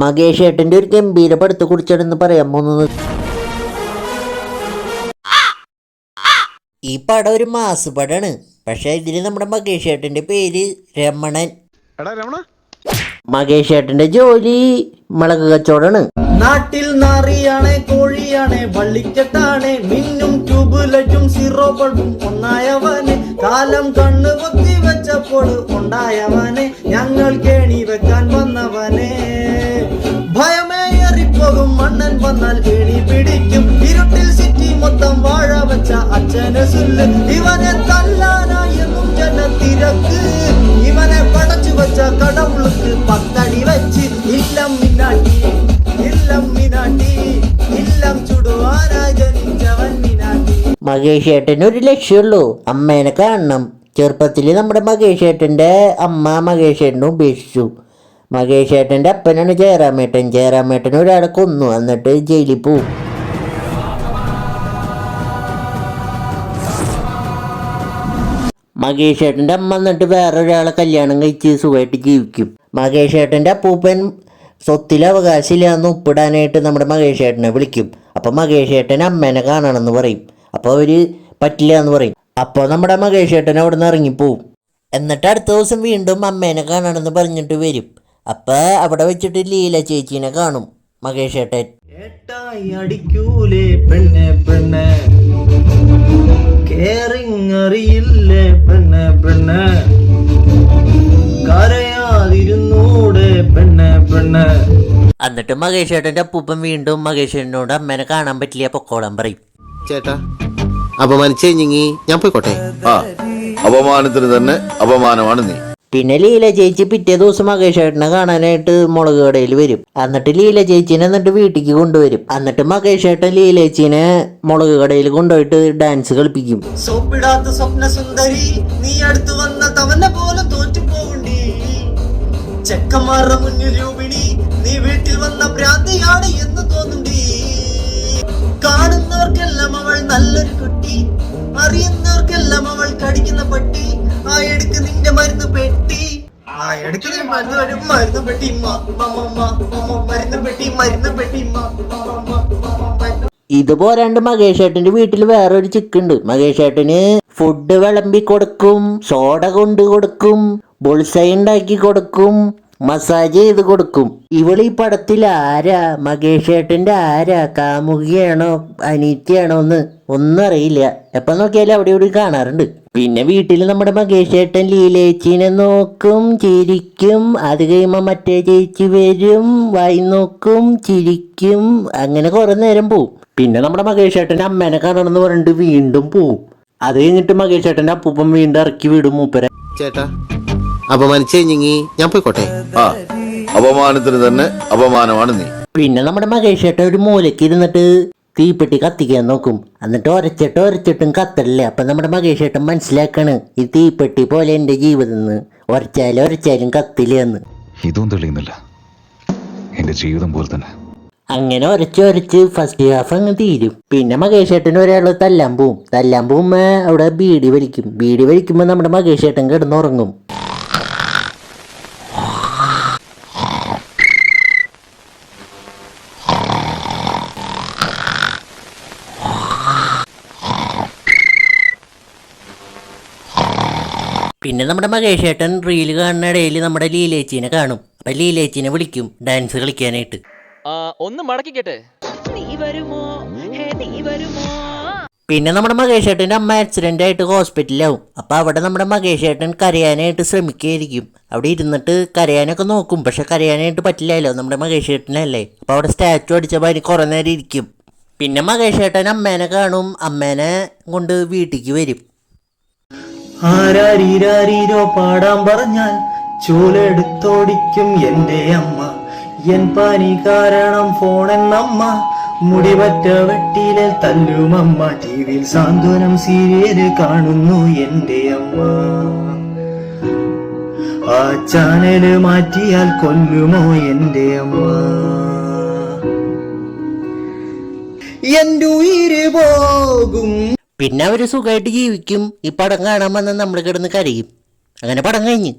മകേഷ് ഏട്ടൻ്റെ ഒരു ഗംഭീര പടത്തെ കുറിച്ചാണെന്ന് പറയാൻ പോകുന്നത്. ഈ പടം ഒരു മാസ് പടമാണ്. പക്ഷെ ഇതിൽ നമ്മുടെ മകേഷ് ഏട്ടൻ്റെ പേര് രമണൻ. മകേഷ് ഏട്ടൻ്റെ ജോലി മുളക് കച്ചവടമാണ്. നാട്ടിൽ നാറിയാണ്, കോഴിയാണ്, വള്ളിക്കെട്ടാണ്, മിന്നും ട്യൂബുലറ്റും സീറോ ബൾബും ഒന്നായവന്, കാലം കണ്ണു പൊത്തി വെച്ചപ്പോൾ ഉണ്ടായവന്, ഞങ്ങൾ കേണി വെക്കാൻ വന്നവനെ, ഭയമേ എറിപ്പോകും മണ്ണൻ വന്നാൽ കേണി പിടിക്കും, ഇരുട്ടിൽ സിറ്റി മൊത്തം വാഴ വെച്ച അച്ഛന് സുല്ല്, ഇവനെ തല്ലാനായെന്നും ജനത്തിരക്ക്, ഇവനെ പടച്ചു വെച്ച കടവുളുക്ക് പത്തടി വെച്ച് ഇല്ലം മിന്നാട്ടി മകേഷ് ഏട്ടന് ഒരു ലക്ഷ്യമുള്ളൂ, അമ്മേനെ കാണണം. ചെറുപ്പത്തിൽ നമ്മുടെ മകേഷ് ഏട്ടൻ്റെ അമ്മ മകേഷ് ഏട്ടനെ ഉപേക്ഷിച്ചു. മകേഷ് ഏട്ടൻ്റെ അപ്പനാണ് ജയറാമേട്ടൻ. ജയറാമേട്ടൻ ഒരാളെ കൊന്നു, എന്നിട്ട് ജയിലിൽ പോവും. മകേഷ് ഏട്ടൻ്റെ അമ്മ എന്നിട്ട് വേറൊരാളെ കല്യാണം കഴിച്ച് സുഖമായിട്ട് ജീവിക്കും. മകേഷ് ഏട്ടൻ്റെ അപ്പൂപ്പൻ സ്വത്തിൽ അവകാശമില്ലാന്ന് ഒപ്പിടാനായിട്ട് നമ്മുടെ മകേഷ് ഏട്ടനെ വിളിക്കും. അപ്പോൾ മകേഷ് ഏട്ടൻ അമ്മേനെ കാണണമെന്ന് പറയും. അപ്പോൾ അവർ പറ്റില്ല എന്ന് പറയും. അപ്പോൾ നമ്മുടെ മകേഷ് ഏട്ടൻ അവിടെ നിന്ന് ഇറങ്ങിപ്പോവും. എന്നിട്ട് അടുത്ത ദിവസം വീണ്ടും അമ്മേനെ കാണണമെന്ന് പറഞ്ഞിട്ട് വരും. അപ്പോൾ അവിടെ വെച്ചിട്ട് ലീല ചേച്ചീനെ കാണും മകേഷ് ഏട്ടൻ. അടിക്കൂലേ പെണ്ണെ പെണ്ണെ, കേറിങ് അറിയില്ലേ പെണ്ണെ പെണ്ണെ, കരയാതിരുന്നൂടെ പെണ്ണെ പെണ്ണെ. എന്നിട്ട് മകേഷ് ഏട്ടൻ്റെ അപ്പൂപ്പൻ വീണ്ടും മകേഷ് ഏട്ടനോട് അമ്മേനെ കാണാൻ പറ്റില്ല, പൊക്കോളാൻ പറയും. ചേട്ടാ അപമാനിച്ചേ ഞാൻ പോയിക്കോട്ടെ. അപമാനത്തിന് തന്നെ അപമാനമാണ് നീ. പിന്നെ ലീല ചേച്ചി പിറ്റേ ദിവസം മകേഷ് ഏട്ടനെ കാണാനായിട്ട് മുളക് കടയിൽ വരും. എന്നിട്ട് ലീല ചേച്ചീനെ എന്നിട്ട് വീട്ടിലേക്ക് കൊണ്ടുവരും. എന്നിട്ട് മകേഷ് ഏട്ടൻ ലീല ചേച്ചീനെ മുളക് കടയിൽ കൊണ്ടുപോയിട്ട് ഡാൻസ് കളിപ്പിക്കും. സോപ്പിടാത്ത സ്വപ്ന സുന്ദരി, നീ അടുത്ത് വന്ന തവനെ പോലെ തോറ്റു പോകണ്ടി, ചെക്കന്മാരുടെ മുന്നിൽ രൂപിണി, നീ വീട്ടിൽ വന്ന ഭ്രാന്തിയാണ് എന്ന് തോന്നുണ്ടി, കാണുന്നവർക്കെല്ലാം അവൾ നല്ലൊരു കുട്ടി, അറിയുന്നവർക്കെല്ലാം അവൾ കടിക്കുന്ന പട്ടി, ആ എടുക്ക് നിന്റെ മരുന്ന് പെട്ടി, ആ എടുക്ക് നിന്റെ മരുന്ന് പെട്ടി, മരുന്ന് പെട്ടി. ഇത് പോരാണ്ട് മകേഷ് ഏട്ടൻ്റെ വീട്ടിൽ വേറൊരു ചിക്കുണ്ട്. മകേഷ് ഏട്ടന് ഫുഡ് വിളമ്പി കൊടുക്കും, സോഡ കൊണ്ട് കൊടുക്കും, ബുൾസൈ ഉണ്ടാക്കി കൊടുക്കും, മസാജ് ചെയ്ത് കൊടുക്കും. ഇവൾ ഈ പടത്തിൽ ആരാ, മകേഷ് ഏട്ടൻ്റെ ആരാ, കാമുകിയാണോ അനീറ്റിയാണോ എന്ന് ഒന്നും അറിയില്ല. എപ്പം നോക്കിയാലും അവിടെ ഇവിടെ കാണാറുണ്ട്. പിന്നെ വീട്ടിൽ നമ്മുടെ മകേഷ് ഏട്ടൻ ലീലേച്ചീനെ നോക്കും, ചിരിക്കും. അത് കഴിയുമ്പോൾ മറ്റേ ചേച്ചി വരും, വായി നോക്കും, ചിരിക്കും. അങ്ങനെ കുറെ നേരം പോവും. പിന്നെ നമ്മുടെ മകേഷ് ഏട്ടൻ്റെ അമ്മേനെ കാണണമെന്ന് പറഞ്ഞിട്ട് വീണ്ടും പോവും. അത് കഴിഞ്ഞിട്ട് മകേഷ് ഏട്ടൻ്റെ അപ്പൂപ്പൻ വീണ്ടും ഇറക്കി വിടും മൂപ്പരെ. ചേട്ടാ അപമാനിച്ചേ ഞാൻ പോയിക്കോട്ടെ. അപമാനത്തിന് തന്നെ അപമാനമാണ് നീ. പിന്നെ നമ്മുടെ മകേഷ് ഏട്ടൻ ഒരു മൂലയ്ക്ക് ഇരുന്നിട്ട് തീപ്പെട്ടി കത്തിക്കാൻ നോക്കും. എന്നിട്ട് ഒരച്ചിട്ടും കത്തല്ലേ. അപ്പം നമ്മുടെ മകേഷ് ഏട്ടൻ മനസ്സിലാക്കാണ്, ഈ തീപ്പെട്ടി പോലെ എൻ്റെ ജീവിതം ഒരച്ചാലും കത്തില്ല എന്ന്. ഇതും തെളിയുന്നില്ല, എൻ്റെ ജീവിതം പോലെ തന്നെ. അങ്ങനെ ഒരച്ച് ഫസ്റ്റ് ഹാഫ് അങ്ങ് തീരും. പിന്നെ മകേഷ് ഏട്ടൻ ഒരാൾ തല്ലാൻ പോവും. അവിടെ ബീഡി വലിക്കുമ്പോൾ നമ്മുടെ മകേഷ് ഏട്ടൻ കിടന്നുറങ്ങും. പിന്നെ നമ്മുടെ മകേഷ് ഏട്ടൻ റീല് കാണുന്ന ഇടയിൽ നമ്മുടെ ലീലേച്ചീനെ കാണും. അപ്പം ലീലേച്ചീനെ വിളിക്കും ഡാൻസ് കളിക്കാനായിട്ട്. ഒന്ന് മടക്കിക്കട്ടെ. പിന്നെ നമ്മുടെ മകേഷ് ഏട്ടൻ്റെ അമ്മ ആക്സിഡൻ്റ് ആയിട്ട് ഹോസ്പിറ്റലിലാവും. അപ്പോൾ അവിടെ നമ്മുടെ മകേഷ് ഏട്ടൻ കരയാനായിട്ട് ശ്രമിക്കുകയായിരിക്കും. അവിടെ ഇരുന്നിട്ട് കരയാനൊക്കെ നോക്കും, പക്ഷെ കരയാനായിട്ട് പറ്റില്ലല്ലോ, നമ്മുടെ മകേഷ് ഏട്ടനല്ലേ. അപ്പോൾ അവിടെ സ്റ്റാച്ചു അടിച്ചപ്പോൾ അതിന് കുറേ നേരം ഇരിക്കും. പിന്നെ മകേഷ് ഏട്ടൻ അമ്മേനെ കാണും, അമ്മേനെ കൊണ്ട് വീട്ടിലേക്ക് വരും. ആരാരീരാരീരോ പാടാൻ പറഞ്ഞാൽ ചൂലെടുത്തോടിക്കും എൻ്റെ അമ്മ, എൻ പനി കാരണം ഫോണെന്നമ്മ, മുടിവറ്റ വെട്ടിയിലെ തല്ലുമമ്മ, ടിവിയിൽ സാന്ത്വനം സീരിയല് കാണുന്നു എൻ്റെ അമ്മ, ആ ചാനല് മാറ്റിയാൽ കൊല്ലുമോ എൻ്റെ അമ്മ, എൻ്റെ ഉയിര് പോകും. പിന്നെ അവർ സുഖമായിട്ട് ജീവിക്കും. ഈ പടം കാണാൻ വന്ന് നമ്മൾ കിടന്ന് കരയും. അങ്ങനെ പടം കഴിഞ്ഞ്